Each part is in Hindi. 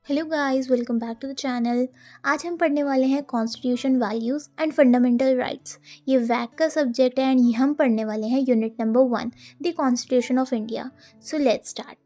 Hello guys, welcome back to the channel. आज हम पढ़ने वाले हैं constitution values and fundamental rights. ये वैक का सब्जेक्ट है एंड ये हम पढ़ने वाले हैं unit number 1, the constitution of India. So let's start.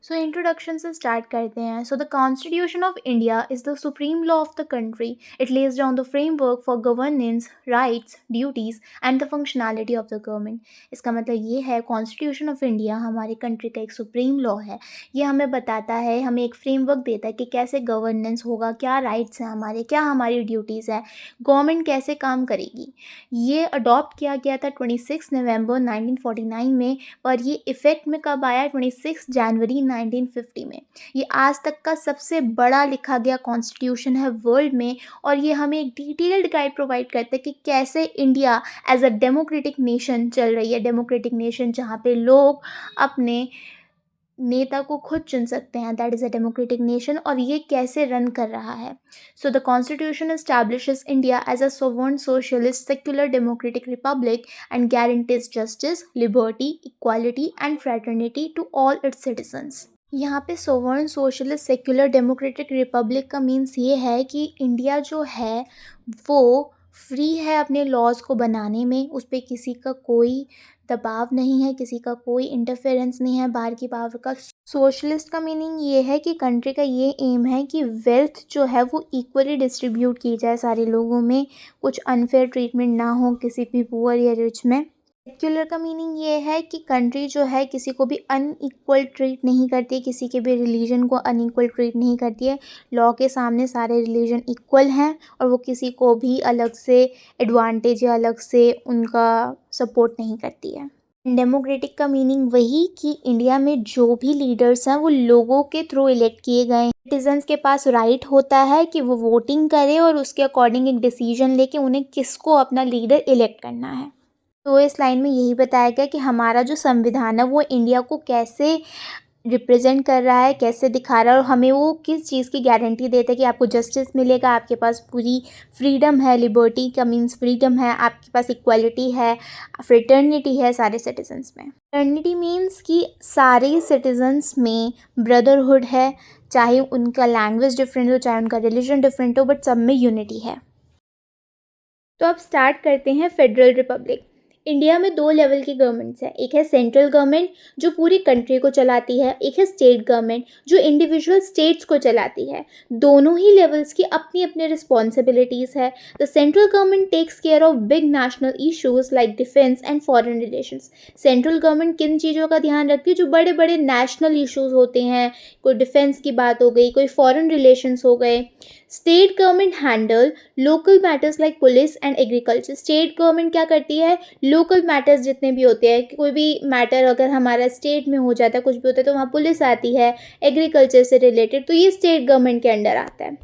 So introduction से स्टार्ट करते हैं। सो the constitution of India is the supreme law of the country. It lays down the framework for governance, rights, duties and the functionality of the government. इसका मतलब ये है कॉन्स्टिट्यूशन ऑफ इंडिया हमारी कंट्री का एक सुप्रीम लॉ है। ये हमें बताता है, हमें एक फ्रेमवर्क देता है कि कैसे गवर्नेंस होगा, क्या राइट्स हैं हमारे, क्या हमारी ड्यूटीज़ है, गवर्नमेंट कैसे काम करेगी। ये अडॉप्ट किया गया था 26 नवंबर 1949 में, पर ये इफ़ेक्ट में कब आया? 26 जनवरी 1950 में। ये आज तक का सबसे बड़ा लिखा गया कॉन्स्टिट्यूशन है वर्ल्ड में, और ये हमें एक डिटेल्ड गाइड प्रोवाइड करता है कि कैसे India as a democratic nation चल रही है। डेमोक्रेटिक नेशन जहाँ पे लोग अपने नेता को खुद चुन सकते हैं, that is a democratic nation, और ये कैसे रन कर रहा है। So the constitution establishes India as a sovereign socialist secular democratic republic and guarantees justice, liberty, equality and fraternity to all its citizens. यहाँ पे sovereign socialist secular democratic republic का मीन्स ये है कि इंडिया जो है वो फ्री है अपने लॉज को बनाने में, उस पर किसी का कोई दबाव नहीं है, किसी का कोई इंटरफेरेंस नहीं है बाहर की पावर का। सोशलिस्ट का मीनिंग ये है कि कंट्री का ये एम है कि वेल्थ जो है वो इक्वली डिस्ट्रीब्यूट की जाए सारे लोगों में, कुछ अनफेयर ट्रीटमेंट ना हो किसी भी पुअर या रिच में। सेक्युलर का मीनिंग ये है कि कंट्री जो है किसी को भी अनइक्वल ट्रीट नहीं करती है, किसी के भी रिलीजन को अनइक्वल ट्रीट नहीं करती है। लॉ के सामने सारे रिलीजन इक्वल हैं और वो किसी को भी अलग से एडवांटेज या अलग से उनका सपोर्ट नहीं करती है। डेमोक्रेटिक का मीनिंग वही कि इंडिया में जो भी लीडर्स हैं वो लोगों के थ्रू इलेक्ट किए गए हैं। सिटीजन्स के पास राइट होता है कि वो वोटिंग करें और उसके अकॉर्डिंग एक डिसीजन लेके उन्हें किसको अपना लीडर इलेक्ट करना है। तो इस लाइन में यही बताया गया कि हमारा जो संविधान है वो इंडिया को कैसे रिप्रेजेंट कर रहा है, कैसे दिखा रहा है, और हमें वो किस चीज़ की गारंटी देता है कि आपको जस्टिस मिलेगा, आपके पास पूरी फ्रीडम है। लिबर्टी का मीन्स फ्रीडम है, आपके पास इक्वालिटी है, फ्रेटर्निटी है सारे सिटीजन्स में। फ्रेटर्निटी मीन्स कि सारे सिटीजन्स में ब्रदरहुड है, चाहे उनका लैंग्वेज डिफरेंट हो, चाहे उनका रिलीजन डिफरेंट हो, बट सब में यूनिटी है। तो अब स्टार्ट करते हैं फेडरल रिपब्लिक। इंडिया में दो लेवल की गवर्नमेंट्स है, एक है सेंट्रल गवर्नमेंट जो पूरी कंट्री को चलाती है, एक है स्टेट गवर्नमेंट जो इंडिविजुअल स्टेट्स को चलाती है। दोनों ही लेवल्स की अपनी अपनी रिस्पॉन्सिबिलिटीज़ है। The central government takes care of big national issues like defence and foreign relations. Central government किन चीज़ों का ध्यान रखती है? जो बड़े बड़े नेशनल इश्यूज होते हैं, कोई डिफेंस की बात हो गई, कोई फॉरेन रिलेशंस हो गए। State government handle local matters like police and agriculture. State government क्या करती है? लोकल मैटर्स जितने भी होते हैं, कोई भी मैटर अगर हमारा स्टेट में हो जाता है, कुछ भी होता है, तो वहाँ पुलिस आती है एग्रीकल्चर से रिलेटेड, तो ये स्टेट गवर्नमेंट के अंडर आता है।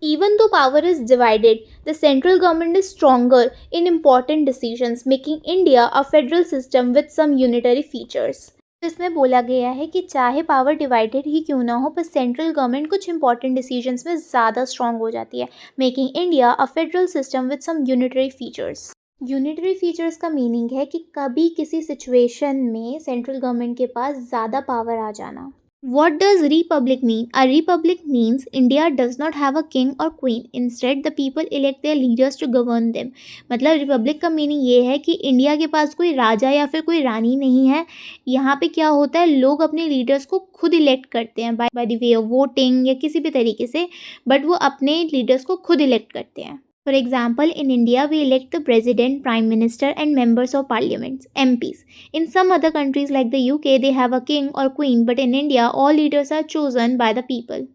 Even though power is divided, the central government is stronger in important decisions, making India a federal system with some unitary features. तो इसमें बोला गया है कि चाहे पावर डिवाइडेड ही क्यों ना हो, पर सेंट्रल गवर्नमेंट कुछ इंपॉर्टेंट डिसीजंस में ज़्यादा स्ट्रांग हो जाती है, making India a federal system with some unitary features. Unitary features का मीनिंग है कि कभी किसी सिचुएशन में सेंट्रल गवर्नमेंट के पास ज़्यादा पावर आ जाना। What does republic mean? A republic means India does not have a king or queen. Instead, the people elect their leaders to govern them. मतलब रिपब्लिक का मीनिंग ये है कि इंडिया के पास कोई राजा या फिर कोई रानी नहीं है। यहाँ पे क्या होता है, लोग अपने लीडर्स को खुद इलेक्ट करते हैं by the way of voting या किसी भी तरीके से, बट वो अपने लीडर्स को खुद इलेक्ट करते हैं। For example, in India, we elect the president, prime minister, and members of parliaments, MPs. In some other countries like the UK, they have a king or queen, but in India, all leaders are chosen by the people.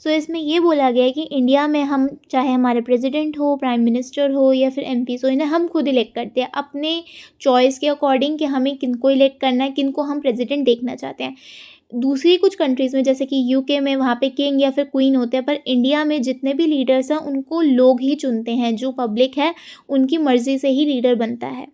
सो इसमें ये बोला गया है कि इंडिया में हम चाहे हमारे प्रेसिडेंट हो, प्राइम मिनिस्टर हो या फिर एमपीज़ हो, इन्हें हम खुद इलेक्ट करते हैं अपने चॉइस के अकॉर्डिंग कि हमें किनको इलेक्ट करना है, किनको हम प्रेसिडेंट देखना चाहते हैं। दूसरी कुछ कंट्रीज़ में जैसे कि यूके में वहाँ पे किंग या फिर क्वीन होते हैं, पर इंडिया में जितने भी लीडर्स हैं उनको लोग ही चुनते हैं, जो पब्लिक है उनकी मर्ज़ी से ही लीडर बनता है।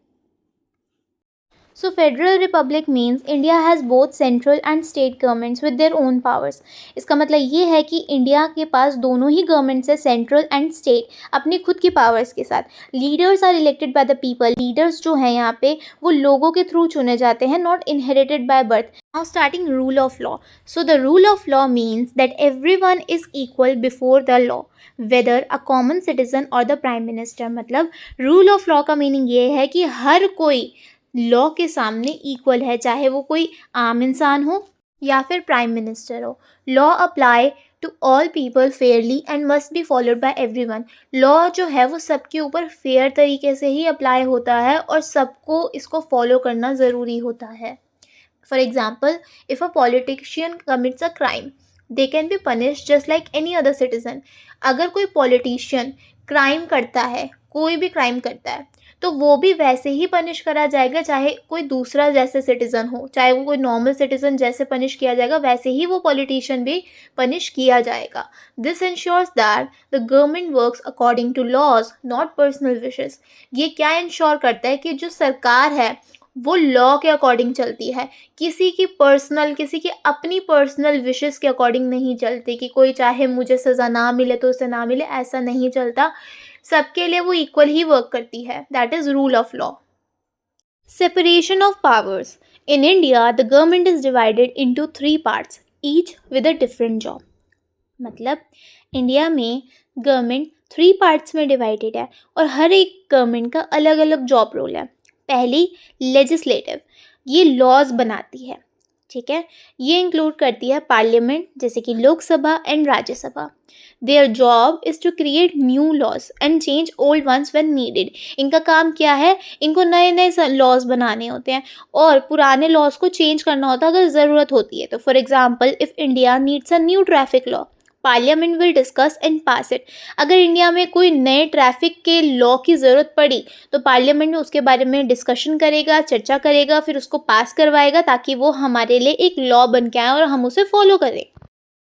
So Federal Republic means India has both central and state governments with their own powers. इसका मतलब ये है कि इंडिया के पास दोनों ही गवर्नमेंट्स है, सेंट्रल एंड स्टेट, अपनी खुद की पावर्स के साथ. Leaders are elected by the people. Leaders जो हैं यहाँ पे वो लोगों के थ्रू चुने जाते हैं, not inherited by birth. Now starting rule of law. So the rule of law means that everyone is equal before the law, whether a common citizen or the prime minister. मतलब rule of law का मीनिंग ये है कि हर कोई लॉ के सामने इक्वल है, चाहे वो कोई आम इंसान हो या फिर प्राइम मिनिस्टर हो. Law apply to all people fairly and must be followed by everyone. Law जो है वो सबके ऊपर फेयर तरीके से ही अप्लाई होता है और सबको इसको फॉलो करना ज़रूरी होता है. For example, if a politician commits a crime, they can be punish just like any other citizen. अगर कोई पॉलिटिशियन क्राइम करता है, कोई भी क्राइम करता है, तो वो भी वैसे ही पनिश करा जाएगा चाहे कोई दूसरा जैसे सिटीज़न हो. चाहे वो कोई नॉर्मल सिटीज़न जैसे पनिश किया जाएगा वैसे ही वो पॉलिटिशियन भी पनिश किया जाएगा. This ensures that the government works according to laws, not personal wishes. ये क्या इंश्योर करता है कि जो सरकार है वो लॉ के अकॉर्डिंग चलती है, किसी की अपनी पर्सनल विशेस के अकॉर्डिंग नहीं चलती कि कोई चाहे मुझे सज़ा ना मिले तो उसे ना मिले, ऐसा नहीं चलता. सबके लिए वो इक्वल ही वर्क करती है. That is rule of law. Separation of powers. In India the government is divided into 3 parts, each with a different job. मतलब इंडिया में गवर्नमेंट 3 पार्ट्स में डिवाइडेड है और हर एक गवर्नमेंट का अलग अलग जॉब रोल है. पहली लेजिस्लेटिव, ये लॉज बनाती है, ठीक है. ये इंक्लूड करती है पार्लियामेंट जैसे कि Lok Sabha and Rajya Sabha. Their job is to create new laws and change old ones when needed. इनका काम क्या है, इनको नए नए लॉज बनाने होते हैं और पुराने लॉज को चेंज करना होता है अगर ज़रूरत होती है. तो for example, if India needs a new traffic law, parliament will discuss and pass it. अगर इंडिया में कोई नए ट्रैफिक के लॉ की ज़रूरत पड़ी तो पार्लियामेंट में उसके बारे में डिस्कशन करेगा, चर्चा करेगा, फिर उसको पास करवाएगा ताकि वो हमारे लिए एक लॉ बन के आए और हम उसे फॉलो करें.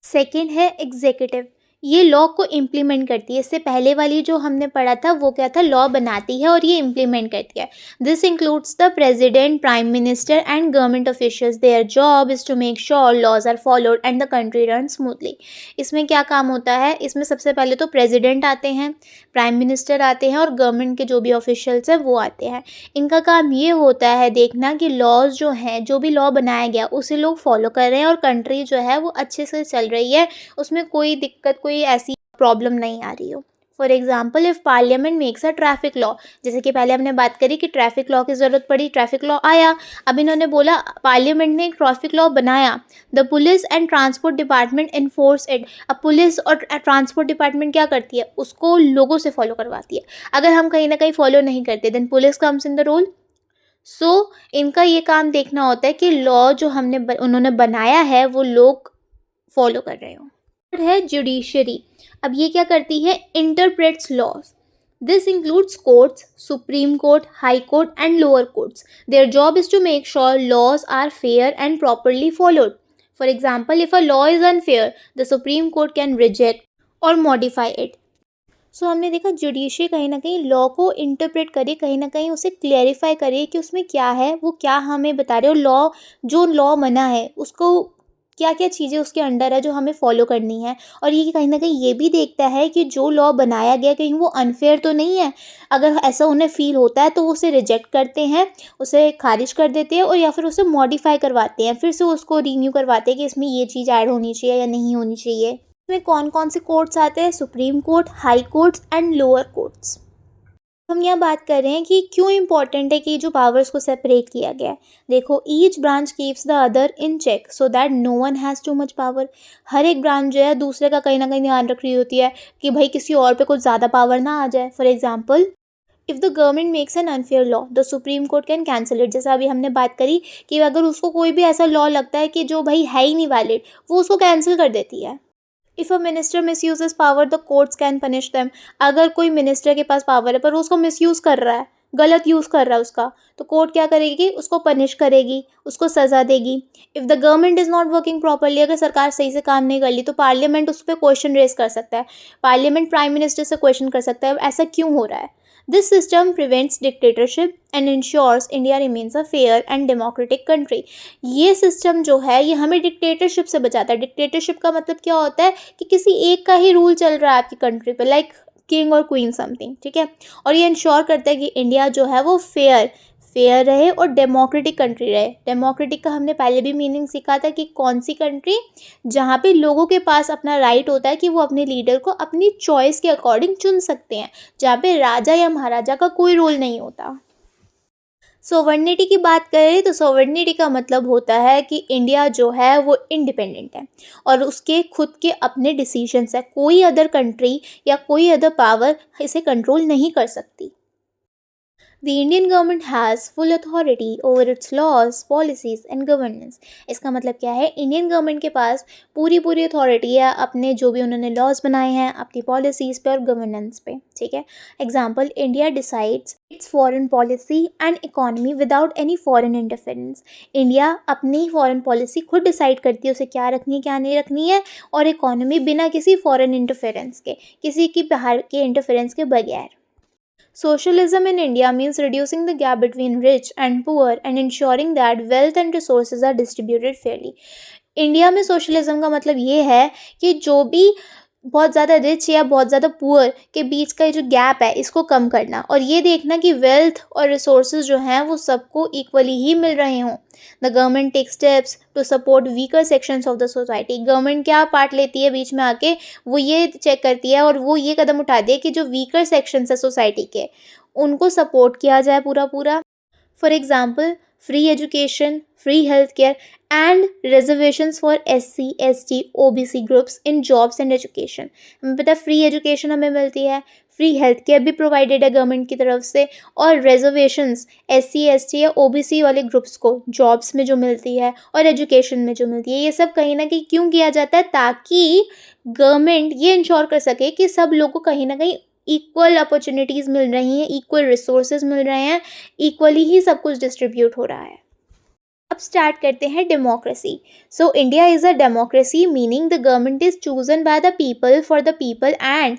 सेकेंड है एग्जीक्यूटिव. ये लॉ को इम्प्लीमेंट करती है. इससे पहले वाली जो हमने पढ़ा था वो क्या था, लॉ बनाती है और ये इम्प्लीमेंट करती है. This includes the president, prime minister and government officials. Their job is to make sure laws are followed and the country run smoothly. इसमें क्या काम होता है, इसमें सबसे पहले तो प्रेसिडेंट आते हैं, प्राइम मिनिस्टर आते हैं और गवर्नमेंट के जो भी ऑफिशियल्स हैं वो आते हैं. इनका काम ये होता है देखना कि लॉज जो हैं, जो भी लॉ बनाया गया उसे लोग फॉलो कर रहे हैं और कंट्री जो है वो अच्छे से चल रही है, उसमें कोई दिक्कत, कोई ऐसी प्रॉब्लम नहीं आ रही हो. For example, if parliament makes a traffic law, जैसे कि पहले हमने बात करी कि ट्रैफिक लॉ की ज़रूरत पड़ी, ट्रैफिक लॉ आया, अब इन्होंने बोला पार्लियामेंट ने एक ट्रैफिक लॉ बनाया. The police and transport department enforce it. अब पुलिस और ट्रांसपोर्ट डिपार्टमेंट क्या करती है, उसको लोगों से फॉलो करवाती है. अगर हम कहीं ना कहीं फॉलो नहीं करते then police comes in the role. So इनका ये काम देखना होता है कि लॉ जो उन्होंने बनाया है वो लोग फॉलो कर रहे हो. है जुडिशरी. अब ये क्या करती है, interprets laws. This includes courts, supreme court, high court and lower courts. Their job is to make sure laws are fair and properly followed. For example, if a law is unfair the supreme court can reject और मॉडिफाई इट. सो हमने देखा जुडिशरी कहीं ना कहीं लॉ को इंटरप्रेट करे, कहीं ना कहीं उसे क्लेरिफाई करे कि उसमें क्या है, वो क्या हमें बता रहे हो. लॉ, जो लॉ बना है उसको क्या क्या चीज़ें उसके अंडर है जो हमें फॉलो करनी है. और ये कहीं ना कहीं ये भी देखता है कि जो लॉ बनाया गया कहीं वो अनफेयर तो नहीं है. अगर ऐसा उन्हें फील होता है तो वो उसे रिजेक्ट करते हैं, उसे खारिज कर देते हैं और या फिर उसे मॉडिफाई करवाते हैं, फिर से उसको रीन्यू करवाते हैं कि इसमें ये चीज़ ऐड होनी चाहिए या नहीं होनी चाहिए. इसमें कौन कौन से कोर्ट्स आते हैं, supreme court, high courts and lower courts. हम यहाँ बात कर रहे हैं कि क्यों इम्पॉर्टेंट है कि जो पावर्स को सेपरेट किया गया है. देखो, each branch keeps the other in check so that no one has too much power. हर एक ब्रांच जो है दूसरे का कहीं ना कहीं ध्यान रख रही होती है कि भाई किसी और पे कुछ ज़्यादा पावर ना आ जाए. For example, if the government makes an unfair law the supreme court can cancel it. जैसा अभी हमने बात करी कि अगर उसको कोई भी ऐसा लॉ लगता है कि जो भाई है ही नहीं वैलिड, वो उसको कैंसिल कर देती है. If a minister misuses power the courts can punish them. अगर कोई मिनिस्टर के पास पावर है पर वो उसको मिसयूज़ कर रहा है, गलत यूज़ कर रहा है उसका, तो कोर्ट क्या करेगी, उसको पनिश करेगी, उसको सज़ा देगी. If the government is not working properly, अगर सरकार सही से काम नहीं कर ली तो पार्लियामेंट उस पर क्वेश्चन रेज कर सकता है. पार्लियामेंट प्राइम मिनिस्टर से क्वेश्चन कर सकता है ऐसा क्यों हो रहा है. This system prevents dictatorship and ensures India remains a fair and democratic country. ये सिस्टम जो है ये हमें डिक्टेटरशिप से बचाता है। डिक्टेटरशिप का मतलब क्या होता है कि किसी एक का ही रूल चल रहा है आपकी कंट्री पे, लाइक किंग और क्वीन समथिंग, ठीक है। और ये इंश्योर करता है कि इंडिया जो है वो फेयर फेयर रहे और डेमोक्रेटिक कंट्री रहे। डेमोक्रेटिक का हमने पहले भी मीनिंग सीखा था कि कौन सी कंट्री जहाँ पे लोगों के पास अपना राइट होता है कि वो अपने लीडर को अपनी चॉइस के अकॉर्डिंग चुन सकते हैं, जहाँ पे राजा या महाराजा का कोई रोल नहीं होता। सोवर्निटी की बात करें तो सोवर्निटी का मतलब होता है कि इंडिया जो है वो इंडिपेंडेंट है और उसके खुद के अपने डिसीजंस है। कोई अदर कंट्री या कोई अदर पावर इसे कंट्रोल नहीं कर सकती। The Indian government has full authority over its laws, policies and governance। इसका मतलब क्या है, इंडियन गवर्नमेंट के पास पूरी पूरी अथॉरिटी है अपने जो भी उन्होंने लॉज बनाए हैं अपनी पॉलिसीज़ पे और गवर्नेंस पे, ठीक है। Example, India decides it's foreign policy and economy without any foreign interference. India अपनी फॉरेन पॉलिसी खुद डिसाइड करती है उसे क्या रखनी क्या नहीं रखनी है, और इकोनॉमी बिना किसी फॉरेन इंटरफेरेंस के, किसी की बाहर के इंटरफेरेंस के बगैर। Socialism in India means reducing the gap between rich and poor and ensuring that wealth and resources are distributed fairly। India में सोशलिज्म का मतलब ये है कि जो भी बहुत ज़्यादा रिच या बहुत ज़्यादा पुअर के बीच का जो गैप है इसको कम करना, और ये देखना कि वेल्थ और रिसोर्सेज जो हैं वो सबको इक्वली ही मिल रहे हों। The government take steps to support weaker sections of the society. Government क्या पार्ट लेती है बीच में आके, वो ये चेक करती है और वो ये कदम उठाती है कि जो वीकर सेक्शंस है सोसाइटी के उनको सपोर्ट किया जाए पूरा पूरा। For example, free education, free health care and reservations for SC, ST, OBC groups in jobs and education. हमें पता है फ्री एजुकेशन हमें मिलती है, फ्री हेल्थ केयर भी प्रोवाइडेड है गवर्नमेंट की तरफ से, और रिजर्वेशंस SC, ST या OBC वाले ग्रुप्स को जॉब्स में जो मिलती है और एजुकेशन में जो मिलती है, ये सब कहीं ना कहीं क्यों किया जाता है, ताकि गवर्नमेंट ये इंश्योर कर सके कि सब लोगों को कहीं ना कहीं इक्वल अपॉर्चुनिटीज़ मिल रही हैं, इक्वल रिसोर्सेज मिल रहे हैं, इक्वली ही सब कुछ डिस्ट्रीब्यूट हो रहा है। अब स्टार्ट करते हैं democracy. So India is a democracy meaning the government is chosen bye the people for the people end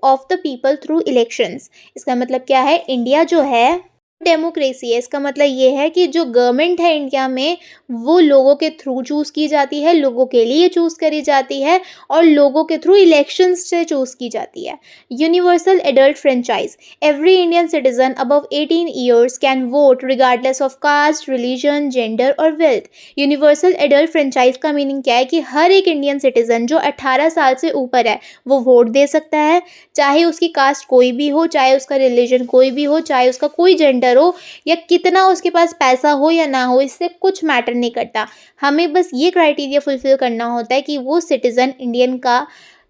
of the people through elections. इसका मतलब क्या है, इंडिया जो है डेमोक्रेसी है। इसका मतलब ये है कि जो गवर्नमेंट है इंडिया में वो लोगों के थ्रू चूज़ की जाती है, लोगों के लिए चूज़ करी जाती है और लोगों के थ्रू इलेक्शंस से चूज़ की जाती है। Universal adult franchise, every Indian citizen above 18 years can vote regardless of caste, religion, gender और वेल्थ। यूनिवर्सल एडल्ट फ्रेंचाइज का मीनिंग क्या है कि हर एक इंडियन सिटीजन जो 18 साल से ऊपर है वो वोट दे सकता है, चाहे उसकी कास्ट कोई भी हो, चाहे उसका रिलीजन कोई भी हो, चाहे उसका कोई जेंडर हो, या कितना उसके पास पैसा हो या ना हो, इससे कुछ मैटर नहीं करता। हमें बस ये क्राइटेरिया फुलफिल करना होता है कि वो सिटीजन इंडियन का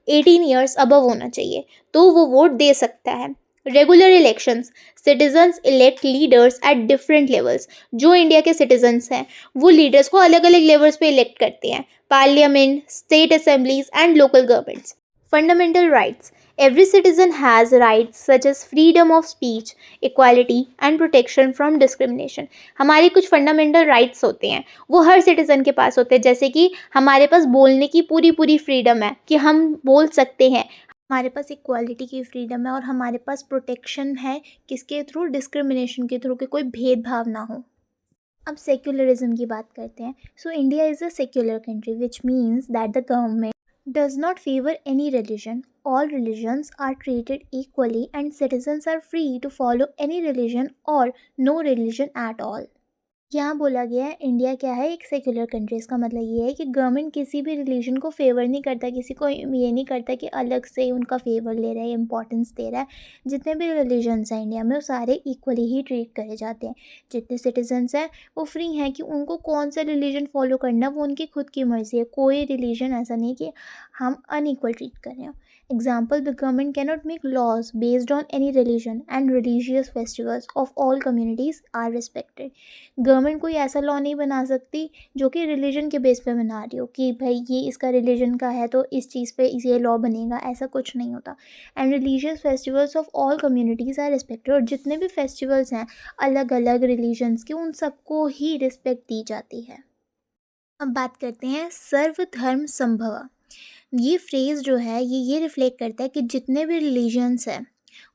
18 ईयर्स अबव होना चाहिए, तो वो वोट दे सकता है। Regular elections, citizens elect leaders at different levels. जो इंडिया के सिटीजन्स हैं वो लीडर्स को अलग अलग लेवल्स पे इलेक्ट करते हैं, parliament, state assemblies and local governments. Fundamental rights, every citizen has rights such as freedom of speech, equality and protection from discrimination। हमारे कुछ फंडामेंटल राइट्स होते हैं वो हर सिटीज़न के पास होते हैं, जैसे कि हमारे पास बोलने की पूरी पूरी फ्रीडम है कि हम बोल सकते हैं, हमारे पास इक्वालिटी की फ्रीडम है और हमारे पास प्रोटेक्शन है किसके थ्रू, डिस्क्रिमिनेशन के थ्रू, कि कोई भेदभाव ना हो। अब सेक्युलरिज्म की बात करते हैं। So India is a secular country which means that the government does not favor any religion. All religions are treated equally and citizens are free to follow any religion or no religion at all। यहाँ बोला गया है इंडिया क्या है, एक सेक्युलर कंट्री। इसका मतलब ये है कि गवर्नमेंट किसी भी रिलीजन को फेवर नहीं करता, किसी को ये नहीं करता कि अलग से उनका फेवर ले रहा है, इंपॉर्टेंस दे रहा है। जितने भी रिलीजन्स हैं इंडिया में वो सारे इक्वली ही ट्रीट करे जाते हैं। जितने सिटीजन्स हैं वो फ्री हैं कि उनको कौन सा रिलीजन फॉलो करना, वो उनकी खुद की मर्ज़ी है। कोई रिलीजन ऐसा नहीं कि हम अनइक्वल ट्रीट कर रहे हैं। Example, the government cannot make laws based on any religion and religious festivals of all communities are respected। Government कोई ऐसा लॉ नहीं बना सकती जो कि रिलीजन के बेस पे बना रही हो कि भाई ये इसका रिलीजन का है तो इस चीज़ पे ये लॉ बनेगा, ऐसा कुछ नहीं होता। And religious festivals of all communities are respected. और जितने भी फेस्टिवल्स हैं अलग अलग रिलीजन्स के, उन सबको ही रिस्पेक्ट दी जाती है। अब बात करते हैं सर्वधर्म संभव। ये फ्रेज़ जो है ये रिफ्लेक्ट करता है कि जितने भी रिलीजन्स हैं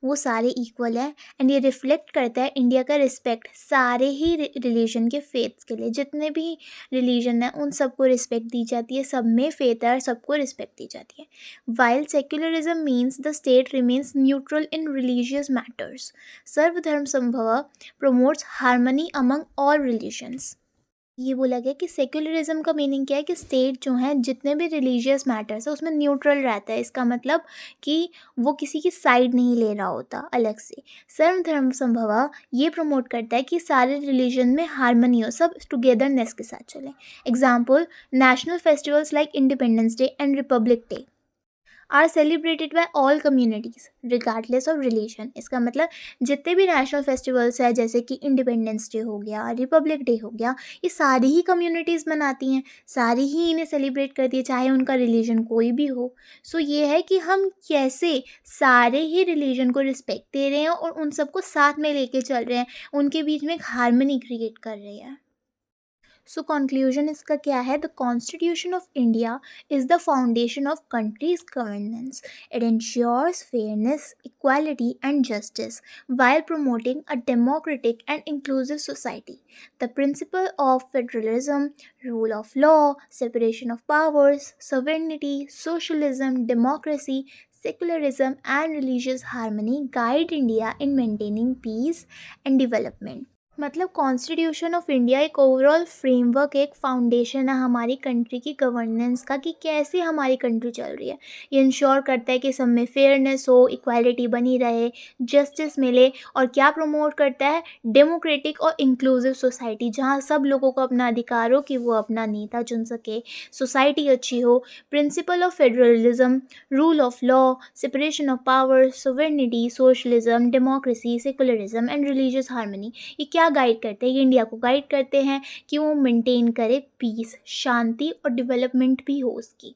वो सारे इक्वल हैं एंड ये रिफ्लेक्ट करता है इंडिया का रिस्पेक्ट सारे ही रिलीजन के फेथ्स के लिए। जितने भी रिलीजन हैं उन सबको रिस्पेक्ट दी जाती है, सब में फेथ है और सबको रिस्पेक्ट दी जाती है। While secularism means the state remains neutral in religious matters, सर्वधर्म संभव promotes harmony among all religions. ये बोला गया कि सेक्युलरिज्म का मीनिंग क्या है कि स्टेट जो है जितने भी रिलीजियस मैटर्स है उसमें न्यूट्रल रहता है। इसका मतलब कि वो किसी की साइड नहीं ले रहा होता अलग से। सर्वधर्म संभवा ये प्रमोट करता है कि सारे रिलीजन में हार्मनी हो, सब टुगेदरनेस के साथ चलें। Example, national festivals like Independence Day and Republic Day are celebrated by all communities regardless of religion. इसका मतलब जितने भी नेशनल फेस्टिवल्स हैं जैसे कि इंडिपेंडेंस डे हो गया, रिपब्लिक डे हो गया, ये सारी ही कम्युनिटीज़ मनाती हैं, सारी ही इन्हें सेलिब्रेट करती है चाहे उनका रिलीजन कोई भी हो। सो ये है कि हम कैसे सारे ही रिलीजन को रिस्पेक्ट दे रहे हैं और उन सबको साथ में लेके चल रहे हैं, उनके बीच में एक हार्मनी क्रिएट कर रहे हैं। सो कंक्लूजन इसका क्या है? The constitution of India is the foundation of country's governance. It ensures fairness, equality and justice while promoting a democratic and inclusive society. The principle of federalism, rule of law, separation of powers, sovereignty, socialism, democracy, secularism, and religious harmony guide India in maintaining peace and development. मतलब कॉन्स्टिट्यूशन ऑफ इंडिया एक ओवरऑल फ्रेमवर्क, एक फाउंडेशन है हमारी कंट्री की गवर्नेंस का कि कैसे हमारी कंट्री चल रही है। ये इंश्योर करता है कि सब में फेयरनेस हो, इक्वालिटी बनी रहे, जस्टिस मिले, और क्या प्रमोट करता है? डेमोक्रेटिक और इंक्लूसिव सोसाइटी, जहाँ सब लोगों को अपना अधिकार हो कि वो अपना नेता चुन सके, सोसाइटी अच्छी हो। Principle of federalism, rule of law, separation of power, sovereignty, socialism, democracy, secularism and religious harmony, ये क्या गाइड करते हैं? ये इंडिया को गाइड करते हैं कि वो मेंटेन करे पीस, शांति और डेवलपमेंट भी हो उसकी।